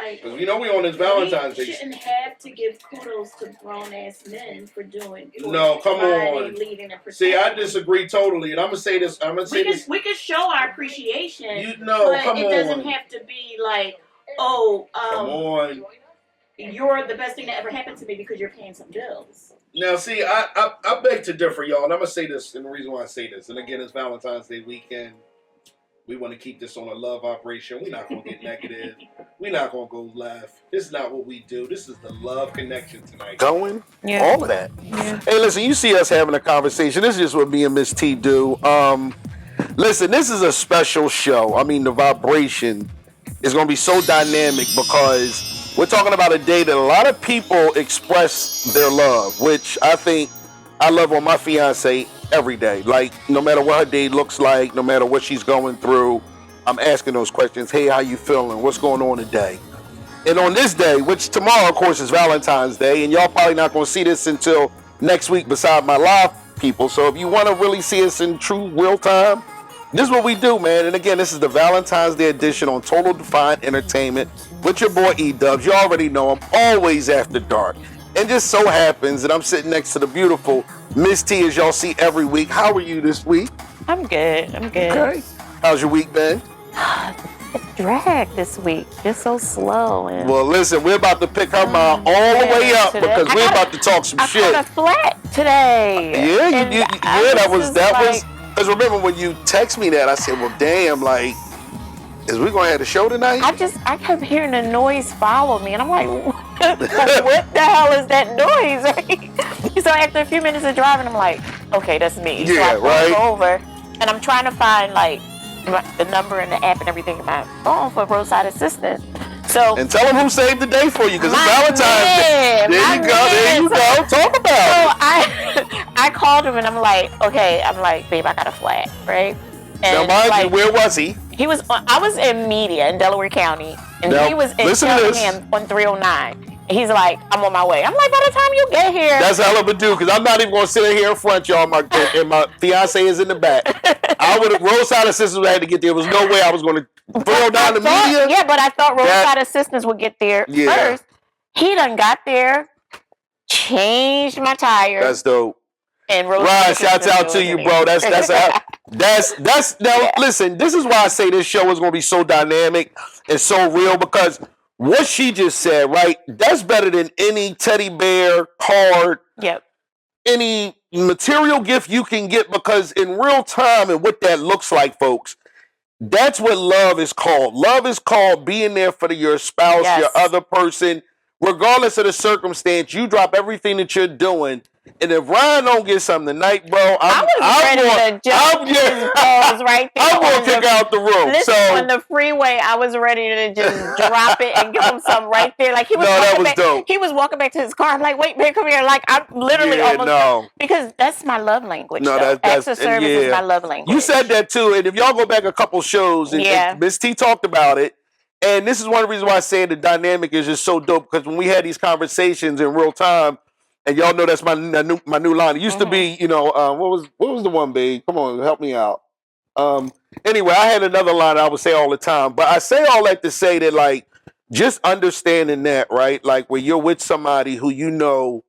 like, because we know we on this Valentine's Day. We shouldn't have to give kudos to grown ass men for doing. No, come on. Leading, and see, I disagree totally, and I'm gonna say this. We can show our appreciation. You know, but it doesn't have to be like, oh, come on. You're the best thing that ever happened to me because you're paying some bills. Now, see, I beg to differ, y'all, and I'm gonna say this, and the reason why I say this, and again, it's Valentine's Day weekend. We want to keep this on a love operation. We're not going to get negative. We're not going to go left. This is not what we do. This is the love connection tonight. Going? Yeah. All of that. Yeah. Hey, listen, you see us having a conversation. This is just what me and Miss T do. Listen, this is a special show. I mean, the vibration is going to be so dynamic because we're talking about a day that a lot of people express their love, which I think I love on my fiance every day. Like, no matter what her day looks like, no matter what she's going through, I'm asking those questions. Hey, how you feeling? What's going on today? And on this day, which tomorrow, of course, is Valentine's Day, and y'all probably not going to see this until next week beside my live people. So if you want to really see us in true real time, this is what we do, man. And again, this is the Valentine's Day edition on Total Defiant Entertainment with your boy E-Dubs. You already know him, always after dark. And just so happens that I'm sitting next to the beautiful Miss T, as y'all see every week. How are you this week? I'm good. Okay. How's your week been? It's dragged this week. Just so slow. And well, listen, we're about to pick her mind all the way up today, because we're about to talk some shit. I got a flat today. Yeah, that was. Because remember when you text me that, I said, well, damn, like, is we gonna have the show tonight? I kept hearing the noise follow me, and I'm like, what the hell is that noise? Right? So after a few minutes of driving, I'm like, okay, that's me. Yeah, so I pull over, and I'm trying to find like the number and the app and everything in my phone for roadside assistance. So and tell them who saved the day for you, because it's Valentine's Day. There you go. Talk about it. So I called him, and I'm like, okay, babe, I got a flat, right? And now, mind you, where was he? I was in Media in Delaware County, and he was in Cheltenham on 309. He's like, I'm on my way. I'm like, by the time you get here. That's a hell of a dude, because I'm not even going to sit here in front, y'all. And my fiance is in the back. I would have, roadside assistance would have had to get there. There was no way I was going to throw down the Media. Yeah, but I thought roadside assistance would get there first. He done got there, changed my tire. That's dope. And Ryan, shouts out to you, bro. That's now. Listen, this is why I say this show is going to be so dynamic and so real, because what she just said, right? That's better than any teddy bear, card, any material gift you can get, because in real time and what that looks like, folks, that's what love is called. Love is called being there for your spouse, your other person, regardless of the circumstance. You drop everything that you're doing. And if Ryan don't get something tonight, bro, I'm ready to jump his balls right there. I'm going to kick out the room. Listen, on the freeway, I was ready to just drop it and give him something right there. Like he was dope. He was walking back to his car. I'm like, wait, man, come here. Like I'm literally almost because that's my love language. No, that's acts of service is my love language. You said that too, and if y'all go back a couple shows, and Miss T talked about it, and this is one of the reasons why I say the dynamic is just so dope, because when we had these conversations in real time. And y'all know that's my new line. It used to be, what was the one, babe? Come on, help me out. Anyway, I had another line I would say all the time. But I say all that to say that, like, just understanding that, right? Like, when you're with somebody who you know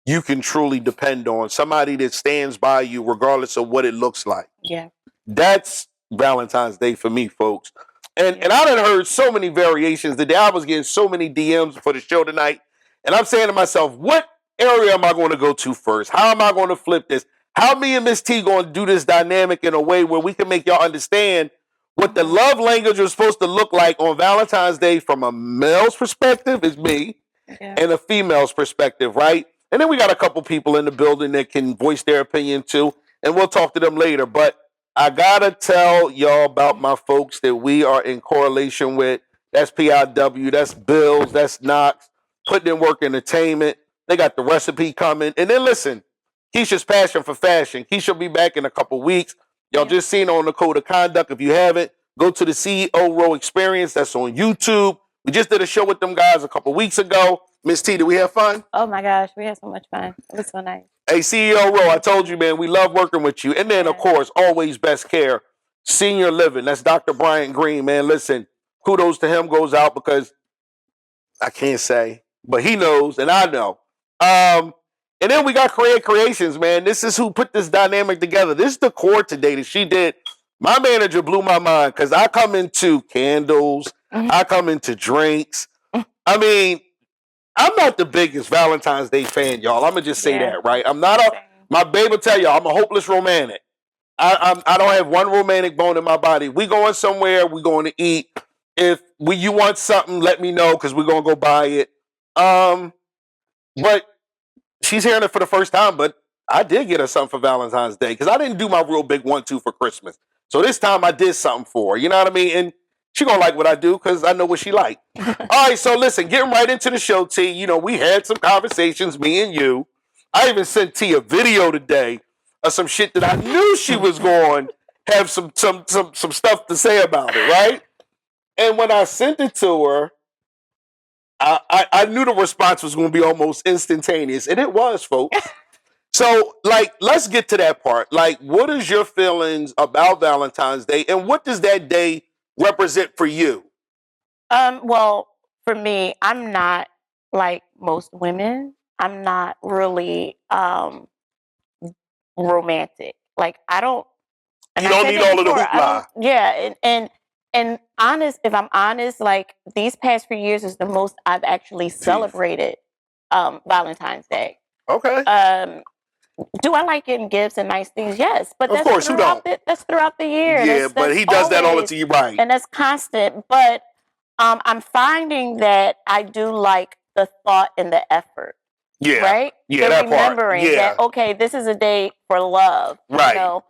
you can truly depend on, somebody that stands by you regardless of what it looks like. Yeah. That's Valentine's Day for me, folks. And I done heard so many variations today. I was getting so many DMs for the show tonight. And I'm saying to myself, what area am I going to go to first? How am I going to flip this? How me and Miss T going to do this dynamic in a way where we can make y'all understand what the love language is supposed to look like on Valentine's Day from a male's perspective, is me, and a female's perspective, right? And then we got a couple people in the building that can voice their opinion too, and we'll talk to them later. But I got to tell y'all about my folks that we are in correlation with. That's PIW, that's Bills, that's Knox, Putting in Work Entertainment. They got the recipe coming. And then listen, Keisha's Passion for Fashion. Keisha will be back in a couple weeks. Y'all just seen on the Code of Conduct. If you haven't, go to the CEO Row Experience. That's on YouTube. We just did a show with them guys a couple weeks ago. Miss T, did we have fun? Oh my gosh, we had so much fun. It was so nice. Hey, CEO Row, I told you, man, we love working with you. And then, of course, always best care, Senior Living. That's Dr. Brian Green, man. Listen, kudos to him goes out, because I can't say, but he knows, and I know. And then we got Create Creations, man. This is who put this dynamic together. This is the core today that she did. My manager blew my mind because I come into candles, I come into drinks. I mean, I'm not the biggest Valentine's Day fan, y'all. I'm gonna just say that, right? I'm not a. My babe will tell y'all I'm a hopeless romantic. I don't have one romantic bone in my body. We going somewhere, we going to eat. If you want something, let me know because we're gonna go buy it. But she's hearing it for the first time. But I did get her something for Valentine's Day because I didn't do my real big 1-2 for Christmas. So this time I did something for her. You know what I mean? And she gonna like what I do because I know what she like. All right, so listen, getting right into the show, T. You know, we had some conversations, me and you. I even sent T a video today of some shit that I knew she was going to have some stuff to say about it, right? And when I sent it to her, I knew the response was going to be almost instantaneous, and it was, folks. So, like, let's get to that part. Like, what is your feelings about Valentine's Day, and what does that day represent for you? Well, for me, I'm not like most women. I'm not really romantic. Like I don't. And You I don't said need that all of the before, hoopla. Yeah, and honest. If I'm honest, like these past few years is the most I've actually celebrated Valentine's Day. Okay. Do I like getting gifts and nice things? Yes, but Of course, who don't? That's throughout the year. Yeah, but he does that all the time, right? And that's constant. But I'm finding that I do like the thought and the effort. Yeah. Right? Yeah, the that part. remembering Yeah. that, okay, this is a day for love. Right. You know?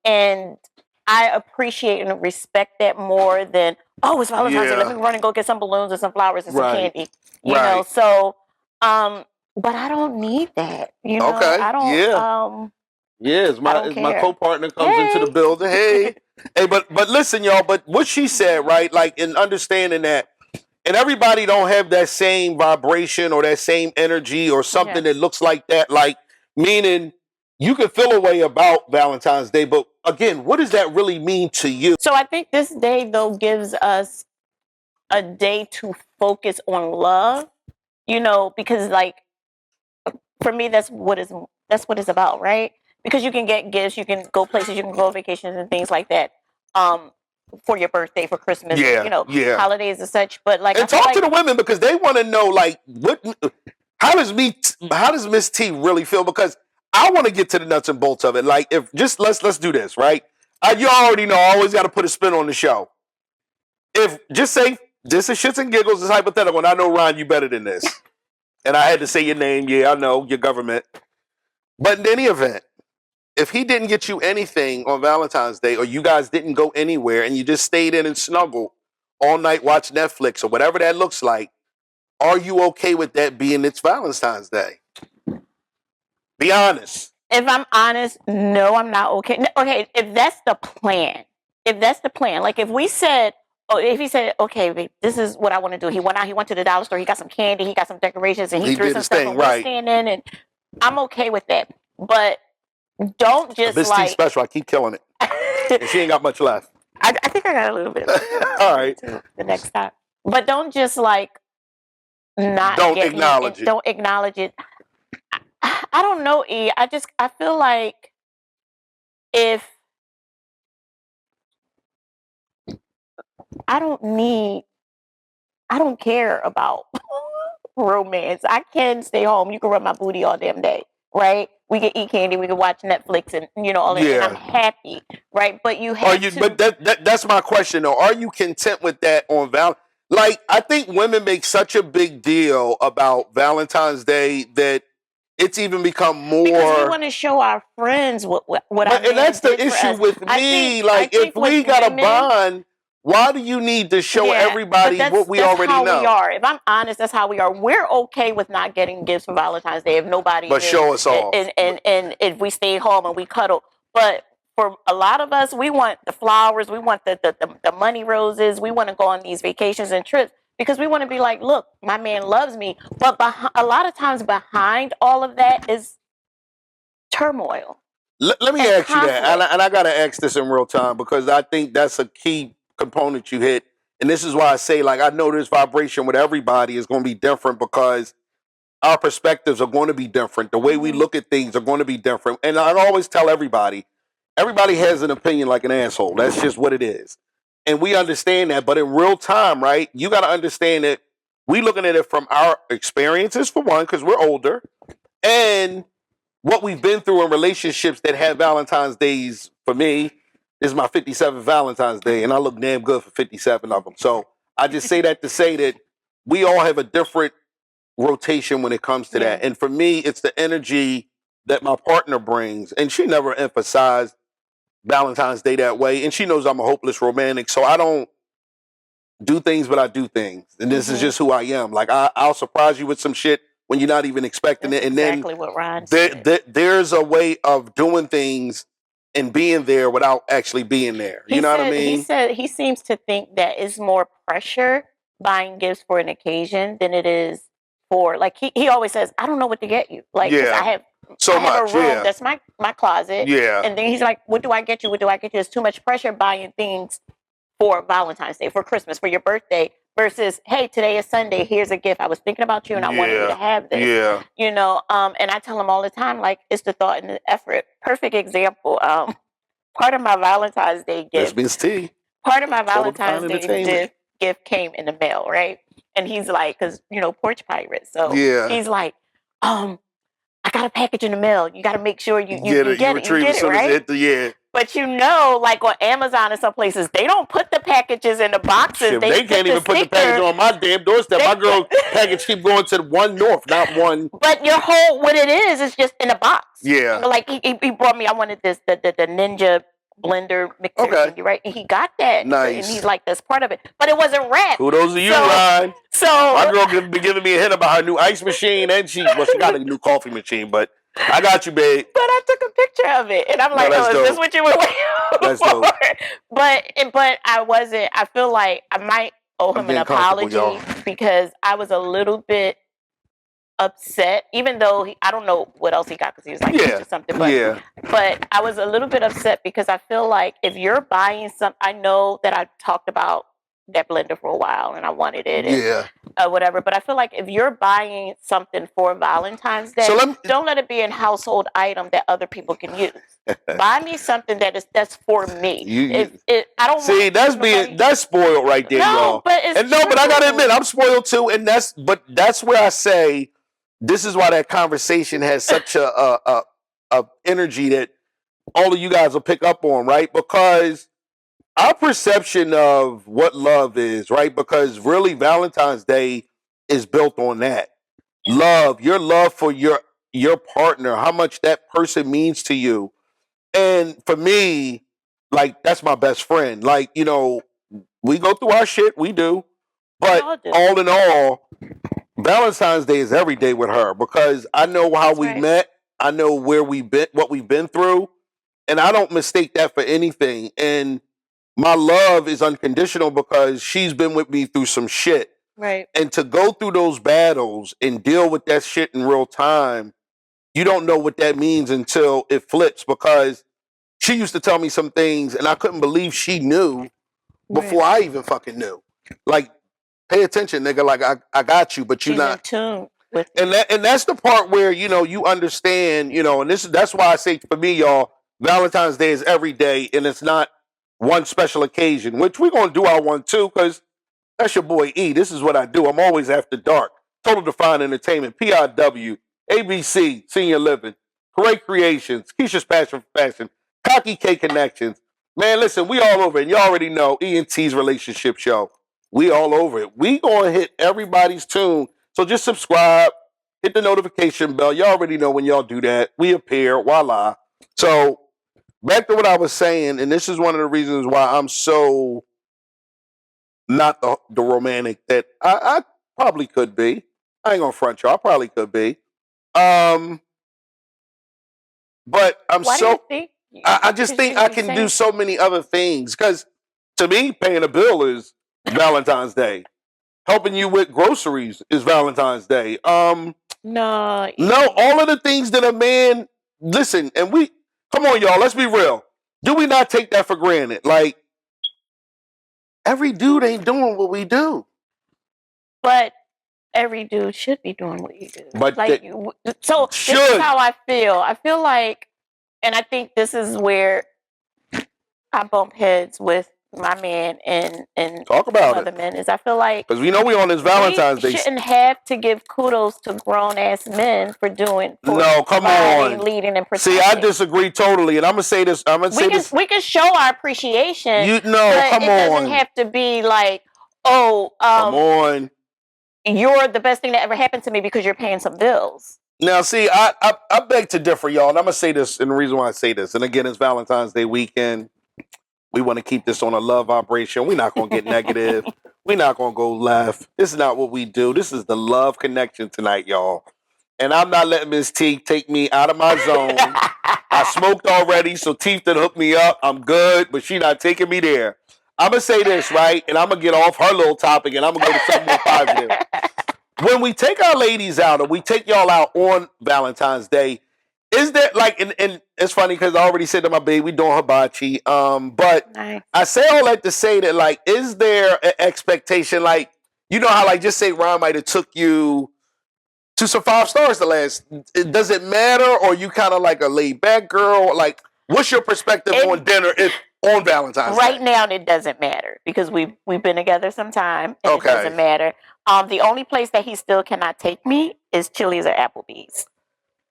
And I appreciate and respect that more than, oh, it's Valentine's Day. Let me run and go get some balloons and some flowers and some candy. You know, so but I don't need that. You know, Okay. I don't as my co-partner comes into the building. Hey. but listen, y'all, but what she said, right? Like in understanding that, and everybody don't have that same vibration or that same energy or something that looks like that. Like, meaning you can feel a way about Valentine's Day, but again, what does that really mean to you? So I think this day, though, gives us a day to focus on love, you know, because like, for me, that's what it's about, right? Because you can get gifts, you can go places, you can go on vacations and things like that. For your birthday, for Christmas, you know, holidays and such. But like, and talk to the women because they want to know, like, how does Miss T really feel? Because I want to get to the nuts and bolts of it. Like, if just let's do this, right? You already know, I always got to put a spin on the show. If just say this is shits and giggles, it's hypothetical, and I know Ron, you better than this. And I had to say your name. Yeah, I know your government. But in any event, if he didn't get you anything on Valentine's Day, or you guys didn't go anywhere and you just stayed in and snuggled all night, watch Netflix or whatever that looks like, are you okay with that being it's Valentine's Day? Be honest. If I'm honest, no, I'm not okay. Okay, if that's the plan, like if we said, if he said, okay, babe, this is what I want to do. He went out, he went to the dollar store, he got some candy, he got some decorations, and he threw some stuff, and we're standing, and I'm okay with that. But don't just Miss T special, I keep killing it. And she ain't got much left. I think I got a little bit left. All right. The next time. But don't just like not don't acknowledge it. Don't acknowledge it. I don't know, E. I feel like if I don't care about romance. I can stay home. You can rub my booty all damn day, right? We can eat candy, we can watch Netflix, and you know all that. And I'm happy, right? But you have to. But that's my question though. Are you content with that on Like, I think women make such a big deal about Valentine's Day that it's even become more. Because we want to show our friends what and that's the issue with me. Like, if we got a bond, why do you need to show everybody what we already know? That's how we are. If I'm honest, that's how we are. We're okay with not getting gifts for Valentine's Day if nobody. But show us off. And if we stay home and we cuddle, but for a lot of us, we want the flowers, we want the money roses, we want to go on these vacations and trips because we want to be like, look, my man loves me. But a lot of times behind all of that is turmoil. Let me ask you that, and I got to ask this in real time because I think that's a key component you hit, And this is why I say, like, I know this vibration with everybody is going to be different because our perspectives are going to be different. The way we look at things are going to be different. And I always tell everybody has an opinion like an asshole. That's just what it is. And we understand that. But in real time, right, you got to understand that we looking at it from our experiences, for one, because we're older, and what we've been through in relationships that have Valentine's Days. For me, this is my 57th Valentine's Day, and I look damn good for 57 of them. So I just say that to say that we all have a different rotation when it comes to that. And for me, it's the energy that my partner brings. And she never emphasized Valentine's Day that way. And she knows I'm a hopeless romantic. So I don't do things, but I do things. And this is just who I am. Like, I'll surprise you with some shit when you're not even expecting That's it. And exactly then what Ron said. there's a way of doing things and being there without actually being there. You know what I mean? He said he seems to think that it's more pressure buying gifts for an occasion than it is for, like, he always says, I don't know what to get you. Like, 'cause I have a room that's my closet. Yeah. And then he's like, what do I get you? What do I get you? It's too much pressure buying things for Valentine's Day, for Christmas, for your birthday, versus, hey, today is Sunday. Here's a gift. I was thinking about you and I wanted you to have this. Yeah. You know, and I tell him all the time, like, it's the thought and the effort. Perfect example. Part of my Valentine's Day gift. That's Miss T. Part of my Total Valentine's Fine Day Entertainment. gift came in the mail, right? And he's like, because, you know, porch pirate. So Yeah. he's like, I got a package in the mail. You got to make sure you get it. You retrieve get as it, soon as right? it hit the, yeah. But you know, like on Amazon and some places, they don't put the packages in the boxes. Shit, they can't even put the package on my damn doorstep. My girl's package keep going to one north, not one. But what it is just in a box. Yeah. You know, like he brought me, I wanted the Ninja blender mixer thingy, right? And he got that. Nice. And he's like, that's part of it. But it wasn't wrapped. Kudos to you, Ryan. So my girl been giving me a hit about her new ice machine, and she got a new coffee machine, but I got you, babe. But I took a picture of it, and I'm like, is this what you were waiting that's for? Dope. But I wasn't. I feel like I might owe him an apology because I was a little bit upset, even though I don't know what else he got because he was like, or something. But I was a little bit upset because I feel like if you're buying I know that I talked about that blender for a while and I wanted it. And, whatever. But I feel like if you're buying something for Valentine's Day, don't let it be a household item that other people can use. Buy me something that's for me. I don't see that's spoiled right there, y'all. But but I gotta admit, I'm spoiled too, and that's where I say this is why that conversation has such a energy that all of you guys will pick up on, right? Because our perception of what love is, right? Because really Valentine's Day is built on that. Love, your love for your partner, how much that person means to you. And for me, like, that's my best friend. Like, you know, we go through our shit, we do. But all in all, Valentine's Day is every day with her because I know how we met. I know where we've been, what we've been through. And I don't mistake that for anything. And my love is unconditional because she's been with me through some shit. Right. And to go through those battles and deal with that shit in real time, you don't know what that means until it flips, because she used to tell me some things and I couldn't believe she knew before I even fucking knew. Like, pay attention, nigga. Like, I got you, but you're not. In tune with and that's the part where, you know, you understand, you know, and that's why I say, for me, y'all, Valentine's Day is every day, and it's not one special occasion, which we're going to do our one too, because that's your boy E. This is what I do. I'm always after dark. Total Define Entertainment, PIW, ABC, Senior Living, Correct Creations, Keisha's Passion for Fashion, Cocky K Connections. Man, listen, we all over it. And you already know E&T's Relationship Show. We all over it. We going to hit everybody's tune. So just subscribe, hit the notification bell. Y'all already know when y'all do that. We appear, voila. So back to what I was saying, and this is one of the reasons why I'm so not the romantic that I probably could be. I ain't gonna front y'all. I probably could be. But I'm I just think I can do so many other things, because to me, paying a bill is Valentine's Day. Helping you with groceries is Valentine's Day. No, all of the things that a man, listen, and come on, y'all, let's be real. Do we not take that for granted? Like, every dude ain't doing what we do. But every dude should be doing what you do. But like, so should. This is how I feel. I feel like, and I think this is where I bump heads with my man and Talk about other it. men, is I feel like, because we know we on this Valentine's we Day. shouldn't have to give kudos to grown ass men for doing. For No, come providing, on. leading, and protecting. See, I disagree totally, and I'm gonna say this. We can show our appreciation. You know, but come it doesn't on. have to be like, oh, Come on. you're the best thing that ever happened to me because you're paying some bills. Now, see, I beg to differ, y'all, and I'm gonna say this, and the reason why I say this, and again, it's Valentine's Day weekend. We want to keep this on a love vibration. We're not gonna get negative. We're not gonna go left. This is not what we do. This is the love connection tonight, y'all. And I'm not letting Miss T take me out of my zone. I smoked already, so Teeth done hooked me up. I'm good, but she not taking me there. I'm gonna say this, right? And I'm gonna get off her little topic, and I'm gonna go to something more positive. When we take our ladies out, or we take y'all out on Valentine's Day, is there like, and it's funny because I already said to my baby, we doing hibachi. But Nice. I say all that to say that, like, is there an expectation? Like, you know how, like, just say Ron might have took you to some 5 stars the last. Does it matter, or you kind of like a laid back girl? Like, what's your perspective on dinner on Valentine's Day? Right now, it doesn't matter because we've been together some time, and Okay. it doesn't matter. The only place that he still cannot take me is Chili's or Applebee's.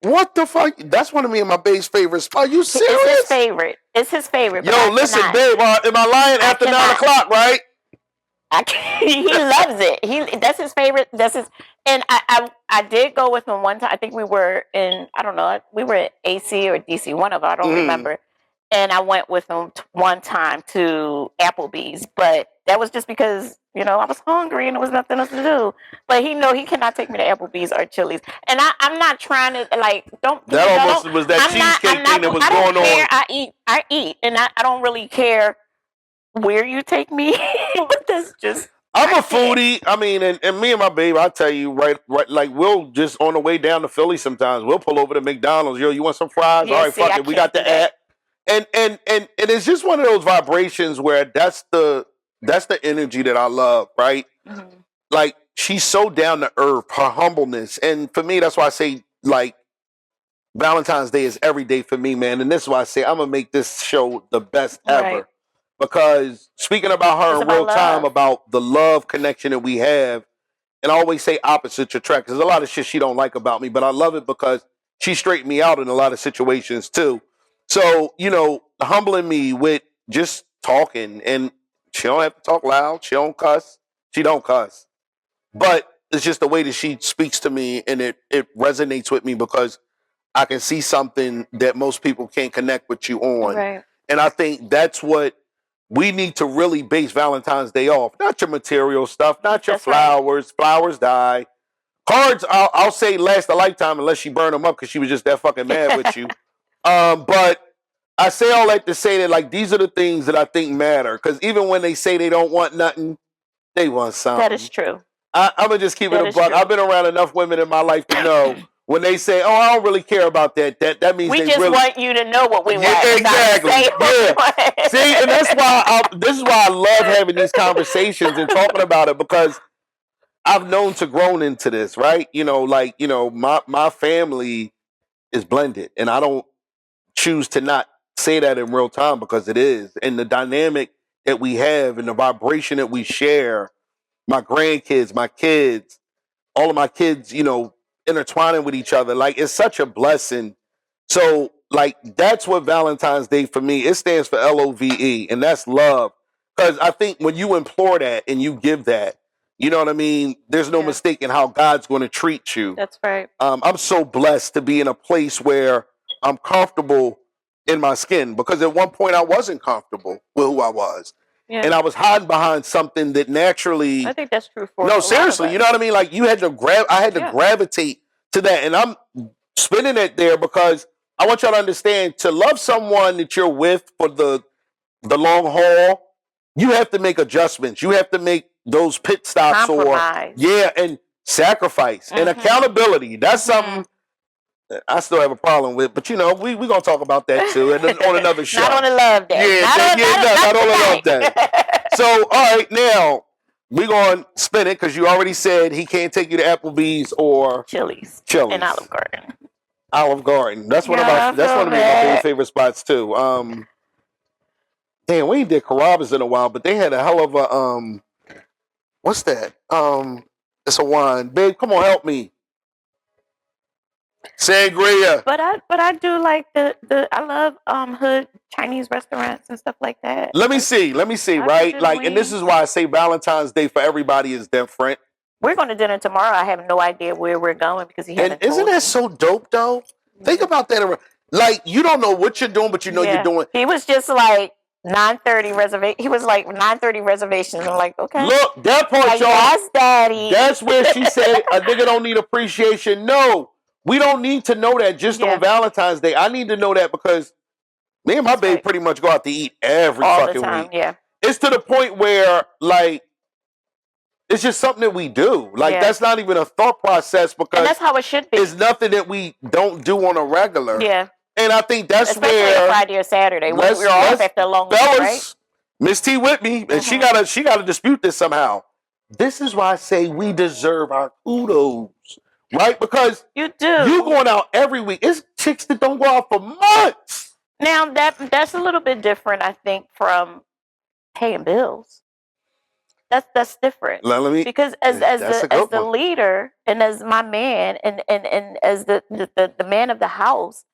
What the fuck? That's one of me and my babe's favorites. Are you serious? It's his favorite. It's his favorite. Yo, listen, babe. Am I lying? After 9 o'clock, right? He loves it. That's his favorite. That's his. And I did go with him one time. I think we were in, I don't know, we were at AC or DC, one of them. I don't remember. And I went with him one time to Applebee's, but that was just because, you know, I was hungry and there was nothing else to do. But he cannot take me to Applebee's or Chili's. And I'm not trying to, like, That almost was that cheesecake thing that was going on. I eat, and I don't really care where you take me, but that's just. I'm a foodie. I mean, and me and my babe, I tell you, right, like, we'll just on the way down to Philly sometimes, we'll pull over to McDonald's. Yo, you want some fries? Yeah, all right, see, fuck it. We got the app. And it's just one of those vibrations where that's the energy that I love, right? Mm-hmm. Like, she's so down to earth, her humbleness. And for me, that's why I say, like, Valentine's Day is every day for me, man. And this is why I say I'm going to make this show the best ever. Right. Because speaking about her in real time, about the love connection that we have, and I always say opposites attract. There's a lot of shit she don't like about me, but I love it because she straightened me out in a lot of situations too. So, you know, humbling me with just talking, and she don't have to talk loud. She don't cuss. She don't cuss. But it's just the way that she speaks to me, and it resonates with me because I can see something that most people can't connect with you on. Right. And I think that's what we need to really base Valentine's Day off. Not your material stuff, not your flowers. Right. Flowers die. Cards, I'll say last a lifetime unless she burned them up because she was just that fucking mad with you. But I say all that to say that, like, these are the things that I think matter. Because even when they say they don't want nothing, they want something. That is true. I'm going to just keep it a buck. I've been around enough women in my life to know when they say, oh, I don't really care about that, that means we they just really want you to know what we want. Exactly. Yeah. See, and that's why this is why I love having these conversations and talking about it, because I've known to grown into this, right? You know, like, you know, my family is blended, and I don't choose to not say that in real time because it is. And the dynamic that we have and the vibration that we share, my grandkids, my kids, all of my kids, you know, intertwining with each other. Like, it's such a blessing. So, like, that's what Valentine's Day for me, it stands for LOVE, and that's love. Because I think when you implore that and you give that, you know what I mean? There's no mistaking how God's going to treat you. That's right. I'm so blessed to be in a place where I'm comfortable in my skin, because at one point I wasn't comfortable with who I was. Yeah. And I was hiding behind something that naturally. I think that's true for. No, seriously, you know what I mean? Like, you had to I had to gravitate to that, and I'm spinning it there because I want y'all to understand, to love someone that you're with for the long haul, you have to make adjustments. You have to make those pit stops, and sacrifice and accountability. That's something I still have a problem with, but you know, we're gonna talk about that too, and on another show. Not on the love day. Not on the love day. So, all right, now we're going to spin it because you already said he can't take you to Applebee's or Chili's Chili's. and Olive Garden. Olive Garden. That's one of Yeah, my. That's I one of feel my bad. favorite spots too. Damn, we ain't did Carrabba's in a while, but they had a hell of a what's that? It's a wine. Babe, come on, help me. Sangria. But I do like the I love hood Chinese restaurants and stuff like that. Let me see, right? Ostriches, Like, and this wings. is why I say Valentine's Day for everybody is different. We're going to dinner tomorrow. I have no idea where we're going because he hasn't And isn't told that me. so dope though? Think about that. Like, you don't know what you're doing, but you know you're doing. He was just like 9:30 reservation. He was like 9:30 reservations. I'm like, okay. Look, that part, Like, y'all. yes, daddy. That's where she said a nigga don't need appreciation. No, we don't need to know that just on Valentine's Day. I need to know that because me and my babe pretty much go out to eat every all fucking the time. week. Yeah. It's to the point where, like, it's just something that we do. Like, that's not even a thought process because and that's how it should be. It's nothing that we don't do on a regular. Yeah. And I think that's especially where a Friday or Saturday when we're off after a long week, right? Miss T with me, and she gotta dispute this somehow. This is why I say we deserve our kudos, right? Because you do. You going out every week. It's chicks that don't go out for months. Now that's a little bit different, I think, from paying bills. That's different. Because as the leader and as my man and as the man of the house,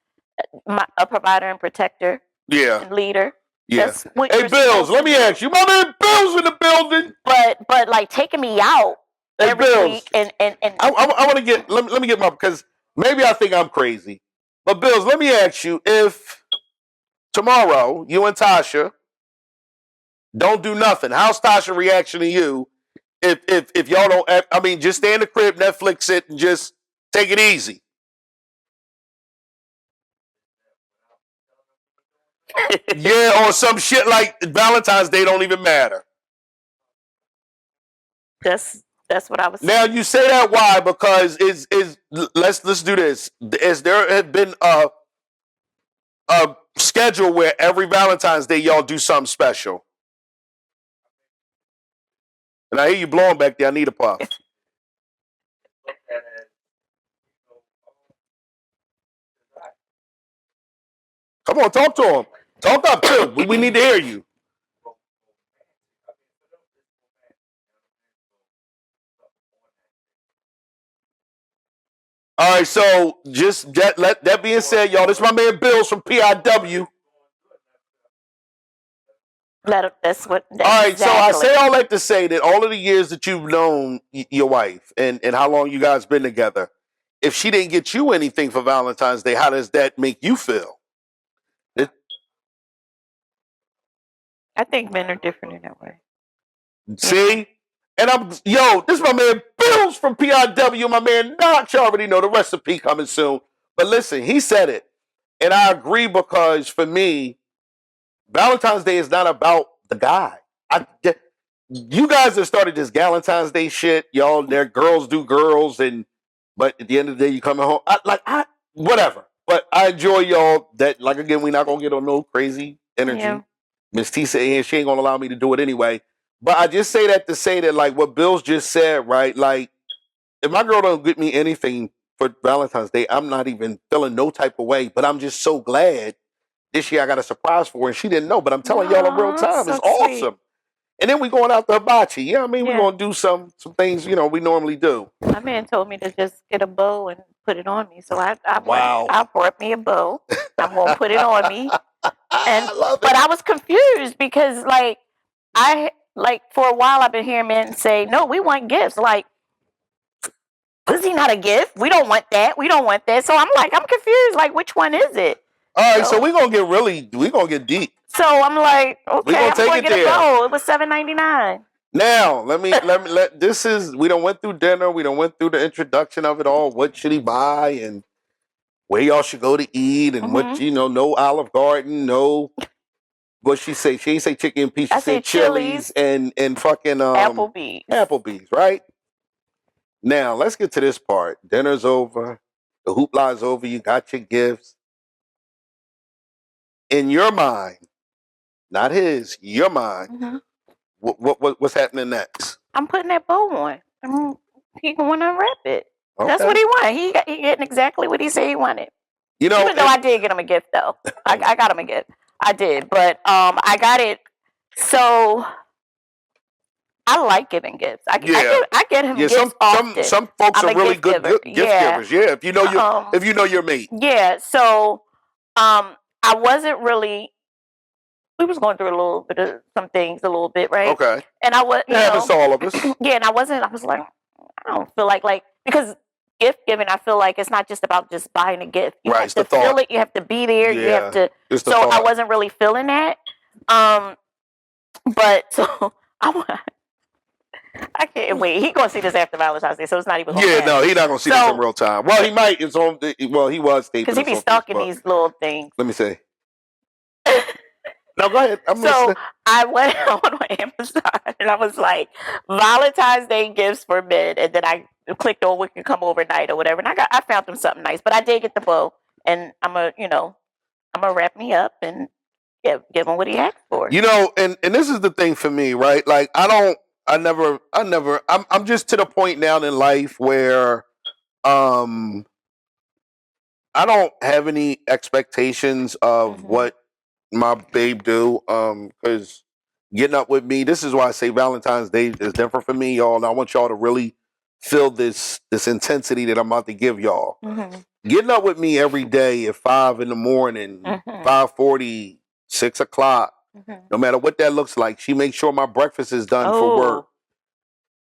a provider and protector, and leader. Yeah. That's what hey, Bills, let me ask you. My man Bills in the building. But like taking me out every week and I want to get let me get my because maybe I think I'm crazy. But Bills, let me ask you, if tomorrow you and Tasha don't do nothing, how's Tasha's reaction to you if y'all don't I mean just stay in the crib, Netflix it, and just take it easy? Yeah, or some shit like Valentine's Day don't even matter. That's what I was saying. Now you say that why? Because let's do this. Is there have been a schedule where every Valentine's Day y'all do something special? And I hear you blowing back there. I need a puff. Come on, talk to him. Talk up too. We need to hear you. All right, so just that being said, y'all, this is my man Bills from PIW. That's what. All right, so I say all that to say that all of the years that you've known your wife and how long you guys been together, if she didn't get you anything for Valentine's Day, how does that make you feel? I think men are different in that way. See? And this is my man Bills from PIW, my man Knox. You already know the recipe coming soon. But listen, he said it. And I agree because for me, Valentine's Day is not about the guy. You guys have started this Valentine's Day shit. Y'all, their girls do girls, but at the end of the day, you coming home. Whatever. But I enjoy y'all that, like, again, we're not going to get on no crazy energy. Yeah. Miss T said she ain't going to allow me to do it anyway. But I just say that to say that, like, what Bill's just said, right? Like, if my girl don't get me anything for Valentine's Day, I'm not even feeling no type of way. But I'm just so glad this year I got a surprise for her. And she didn't know. But I'm telling y'all in real time, it's awesome. And then we going out to hibachi. Yeah, I mean, we're going to do some things, we normally do. My man told me to just get a bow and put it on me. So I brought me a bow. I'm going to put it on me. I love it. But I was confused because, for a while I've been hearing men say, no, we want gifts. Like, is he not a gift? We don't want that. We don't want that. So I'm confused. Like, which one is it? All right, so we're going to get deep. So I'm like, okay, I'm going to get a bow. It was $7.99. Now, we done went through dinner. We done went through the introduction of it all. What should he buy and where y'all should go to eat and what, no Olive Garden, no, what she say? She ain't say chicken and peas. She said Chili's and fucking Applebee's, right? Now, let's get to this part. Dinner's over. The hoopla's over. You got your gifts. In your mind, not his, your mind, What's happening next? I'm putting that bow on. He going to unwrap it. Okay. That's what he wanted. He getting exactly what he said he wanted. You know, even though I did get him a gift, though. I got him a gift. I did, but I got it. So I like giving gifts. I get him gifts often. Some folks are really good gift givers. Yeah, if you know your mate. Yeah. So I wasn't really. We was going through a little bit of some things, a little bit, right? Okay. And I was. It happens to all of us. Yeah, and I wasn't. I was like, I don't feel like because gift giving, I feel like it's not just about just buying a gift. You have to feel it. You have to be there. You have to. So I wasn't really feeling that. But so I can't wait. He gonna see this after Valentine's Day, so it's not even. Yeah, no, he's not gonna see this in real time. Well, he might. It's on. Well, he was because he be stalking these little things. Let me see. No, go ahead. I'm listening. I went on Amazon and I was like, Valentine's Day gifts for men, and then I clicked on "We Can Come Overnight" or whatever, and I found them something nice. But I did get the bow, and I'm gonna wrap me up and give him what he asked for. You know, and this is the thing for me, right? Like I'm just to the point now in life where I don't have any expectations of what my babe do, because getting up with me, this is why I say Valentine's Day is different for me, y'all, and I want y'all to really feel this intensity that I'm about to give y'all. Getting up with me every day at 5 a.m, 5:40, 6 o'clock, no matter what that looks like, she makes sure my breakfast is done for work,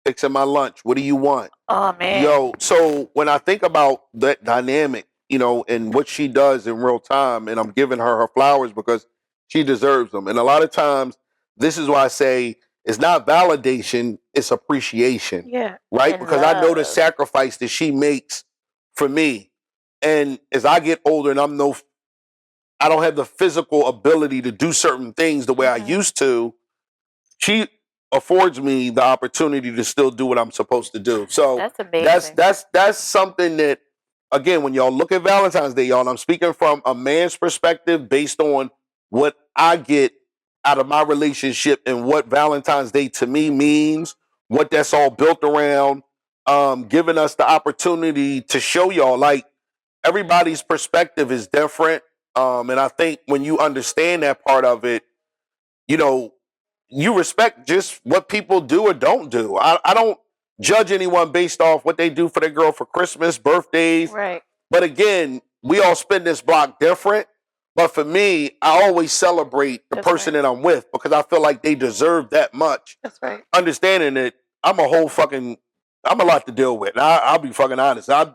fixing my lunch. What do you want? Oh man. Yo, so when I think about that dynamic, you know, and what she does in real time, and I'm giving her flowers because she deserves them. And a lot of times, this is why I say it's not validation, it's appreciation. Yeah. Right? Because I know the sacrifice that she makes for me. And as I get older and I don't have the physical ability to do certain things the way I used to, she affords me the opportunity to still do what I'm supposed to do. So that's amazing. That's something that, again, when y'all look at Valentine's Day, y'all, and I'm speaking from a man's perspective based on what I get out of my relationship and what Valentine's Day to me means, what that's all built around, giving us the opportunity to show y'all, like, everybody's perspective is different. And I think when you understand that part of it, you know, you respect just what people do or don't do. I don't judge anyone based off what they do for their girl for Christmas, birthdays. Right. But again, we all spend this block different. But for me, I always celebrate the person that I'm with because I feel like they deserve that much. That's right. Understanding that I'm a lot to deal with. And I'll be fucking honest. I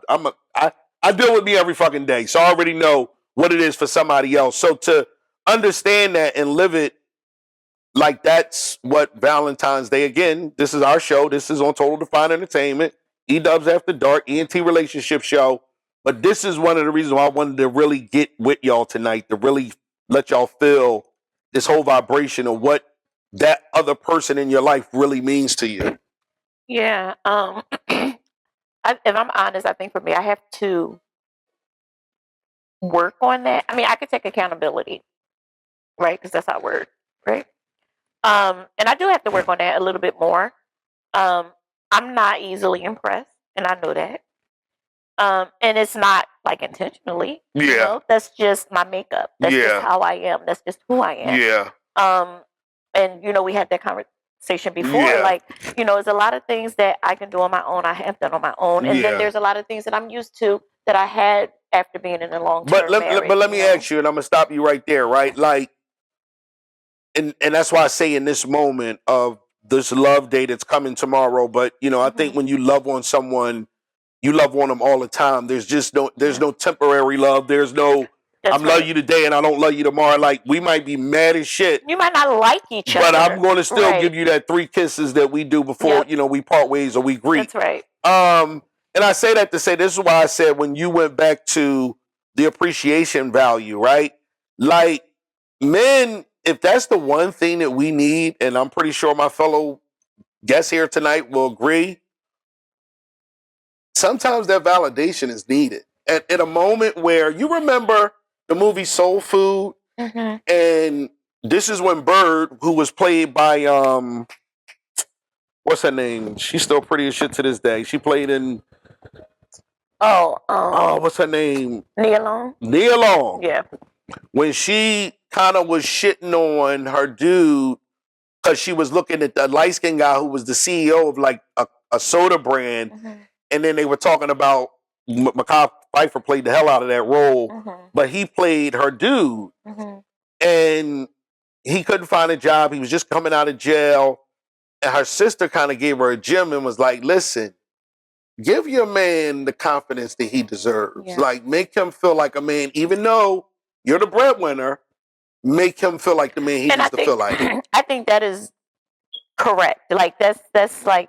deal with me every fucking day. So I already know what it is for somebody else. So to understand that and live it like that's what Valentine's Day, again, this is our show. This is on Total Define Entertainment, E-Dubs After Dark, ENT Relationship Show. But this is one of the reasons why I wanted to really get with y'all tonight, to really let y'all feel this whole vibration of what that other person in your life really means to you. Yeah. If I'm honest, I think for me, I have to work on that. I mean, I could take accountability, right? Because that's our word, right? And I do have to work on that a little bit more. I'm not easily impressed, and I know that. And it's not like intentionally. Yeah. You know? That's just my makeup. That's just how I am. That's just who I am. Yeah. And you know, we had that conversation before. Yeah. Like, you know, there's a lot of things that I can do on my own. I have done on my own, and then there's a lot of things that I'm used to that I had after being in a long-term marriage. But let me ask you, and I'm gonna stop you right there, right? Like, and that's why I say in this moment of this love day that's coming tomorrow. But you know, I think when you love on someone, you love on them all the time. There's no temporary love. There's no love you today and I don't love you tomorrow. Like, we might be mad as shit. You might not like each other, but I'm going to still give you that 3 kisses that we do before you know we part ways or we greet. That's right. And I say that to say this is why I said when you went back to the appreciation value, right? Like, men, if that's the one thing that we need, and I'm pretty sure my fellow guests here tonight will agree, sometimes that validation is needed. At a moment where you remember the movie Soul Food, and this is when Bird, who was played by what's her name? She's still pretty as shit to this day. She played in what's her name? Nia Long. Nia Long. Yeah. When she kind of was shitting on her dude because she was looking at the light skinned guy who was the CEO of like a soda brand, and then they were talking about Mekhi Phifer played the hell out of that role, but he played her dude, and he couldn't find a job. He was just coming out of jail, and her sister kind of gave her a gem and was like, "Listen, give your man the confidence that he deserves. Yeah. Like, make him feel like a man, even though you're the breadwinner. Make him feel like the man he needs to feel like." I think that is correct. Like that's like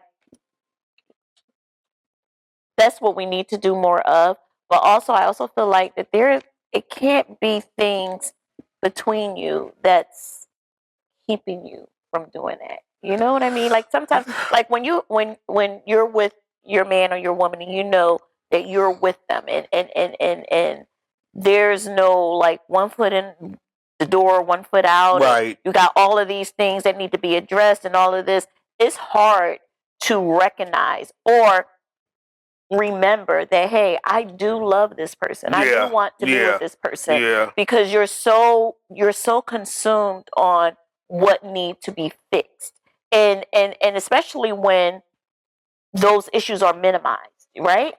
that's what we need to do more of. But also, I also feel like that it can't be things between you that's keeping you from doing that. You know what I mean? Like sometimes, like when you're with your man or your woman, and you know that you're with them, and there's no like one foot in the door, one foot out. Right. You got all of these things that need to be addressed, and all of this. It's hard to recognize or remember that, hey, I do love this person. I do want to be with this person, because you're so consumed on what need to be fixed, and especially when those issues are minimized, right?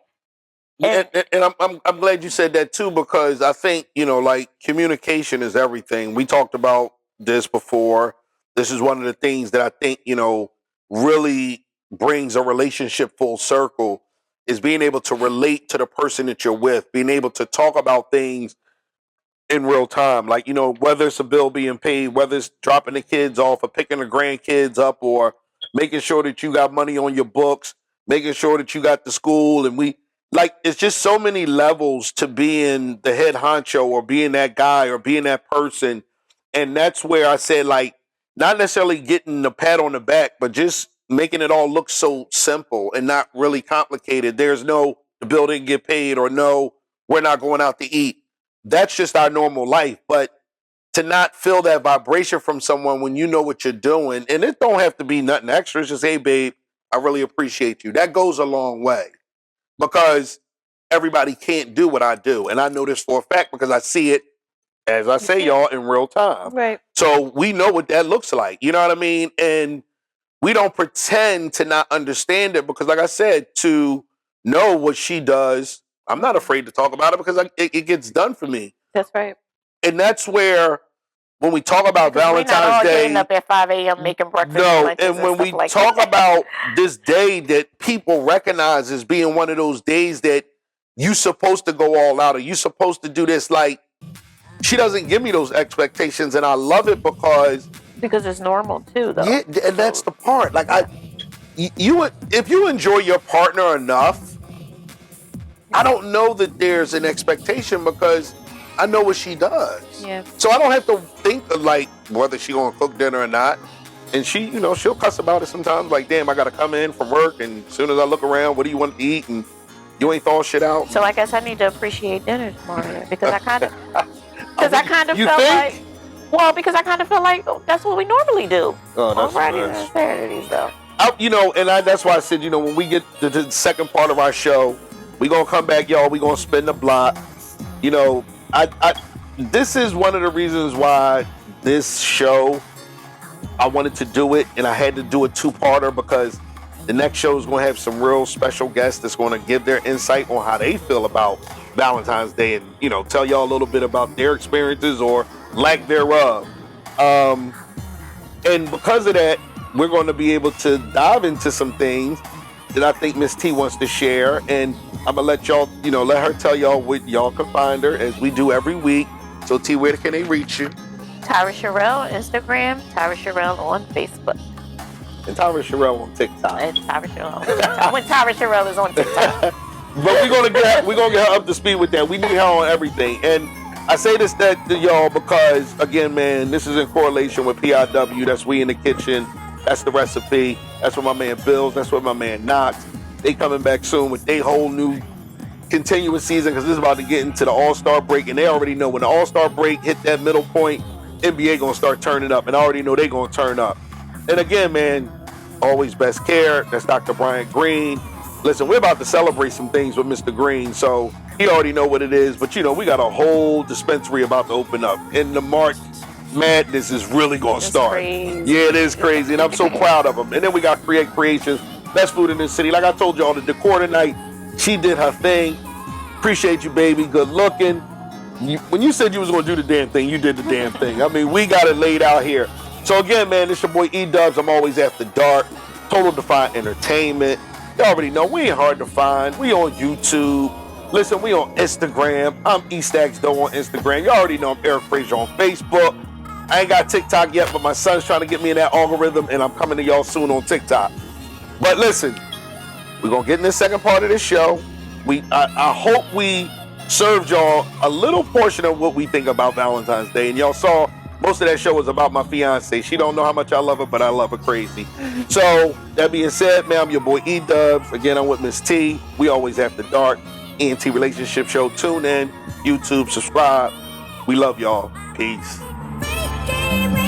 And I'm glad you said that too, because I think, like, communication is everything. We talked about this before. This is one of the things that I think, really brings a relationship full circle, is being able to relate to the person that you're with, being able to talk about things in real time. Like, whether it's a bill being paid, whether it's dropping the kids off or picking the grandkids up, or making sure that you got money on your books, making sure that you got the school. And it's just so many levels to being the head honcho or being that guy or being that person. And that's where I said, like, not necessarily getting the pat on the back, but just making it all look so simple and not really complicated. There's no, the bill didn't get paid, or no, we're not going out to eat. That's just our normal life. But to not feel that vibration from someone when you know what you're doing, and it don't have to be nothing extra. It's just, hey, babe, I really appreciate you. That goes a long way, because everybody can't do what I do. And I know this for a fact because I see it, as I say, y'all, in real time. Right. So we know what that looks like. You know what I mean? And we don't pretend to not understand it, because, like I said, to know what she does, I'm not afraid to talk about it, because it gets done for me. That's right. And that's where, when we talk about Valentine's we're not all Day, getting up at 5 a.m. making breakfast. no, and when we like talk that. about this day that people recognize as being one of those days that you supposed to go all out, or you supposed to do this, like, she doesn't give me those expectations, and I love it because it's normal too, though. Yeah, and that's the part. Like, if you enjoy your partner enough, I don't know that there's an expectation, because I know what she does. Yeah. So I don't have to think of, like, whether she gonna cook dinner or not. And she, she'll cuss about it sometimes. Like, damn, I gotta come in from work, and as soon as I look around, what do you want to eat? And you ain't throwing shit out. So I guess I need to appreciate dinners more, because I kind of, felt like, because I kind of feel like that's what we normally do. Oh, that's on Fridays and Saturdays, though. That's why I said, when we get to the second part of our show, we gonna come back, y'all. We gonna spin the block. This is one of the reasons why this show, I wanted to do it, and I had to do a two-parter, because the next show is going to have some real special guests that's going to give their insight on how they feel about Valentine's Day, and, tell y'all a little bit about their experiences or lack thereof. And because of that, we're going to be able to dive into some things that I think Miss T wants to share, and I'm going to let y'all, let her tell y'all what y'all can find her, as we do every week. So, T, where can they reach you? Tyra Sherrill on Instagram, Tyra Sherrill on Facebook. And Tyra Sherrill on TikTok. And Tyra Sherrill on TikTok. When Tyra Sherrill is on TikTok. But we're gonna get her up to speed with that. We need her on everything. And I say this to y'all because, again, man, this is in correlation with PIW. That's We in the Kitchen. That's the recipe. That's what my man Bills. That's what my man Knox. They coming back soon with their whole new continuous season, because this is about to get into the All-Star break, and they already know when the All-Star break hit that middle point, NBA gonna start turning up, and I already know they gonna turn up. And again, man, Always Best Care. That's Dr. Bryant Green. Listen, we're about to celebrate some things with Mr. Green, so he already know what it is. But, you know, we got a whole dispensary about to open up. And the March Madness is really going to start. Crazy. Yeah, it is crazy, and I'm so proud of him. And then we got Create Creations, best food in the city. Like I told y'all, the decor tonight, she did her thing. Appreciate you, baby. Good looking. When you said you was going to do the damn thing, you did the damn thing. I mean, we got it laid out here. So again, man, it's your boy E-Dubs. I'm always after dark. Total Defiant Entertainment. You already know we ain't hard to find. We on YouTube. Listen, we on Instagram. I'm Eastaxdo on Instagram. You already know I'm Eric Frazier on Facebook. I ain't got TikTok yet, but my son's trying to get me in that algorithm, and I'm coming to y'all soon on TikTok. But listen, we're going to get in the second part of this show. I hope we served y'all a little portion of what we think about Valentine's Day. And y'all saw most of that show was about my fiance. She don't know how much I love her, but I love her crazy. So that being said, man, I'm your boy E-Dubs. Again, I'm with Miss T. We always after dark. ENT Relationship Show. Tune in, YouTube, subscribe. We love y'all. Peace. Make it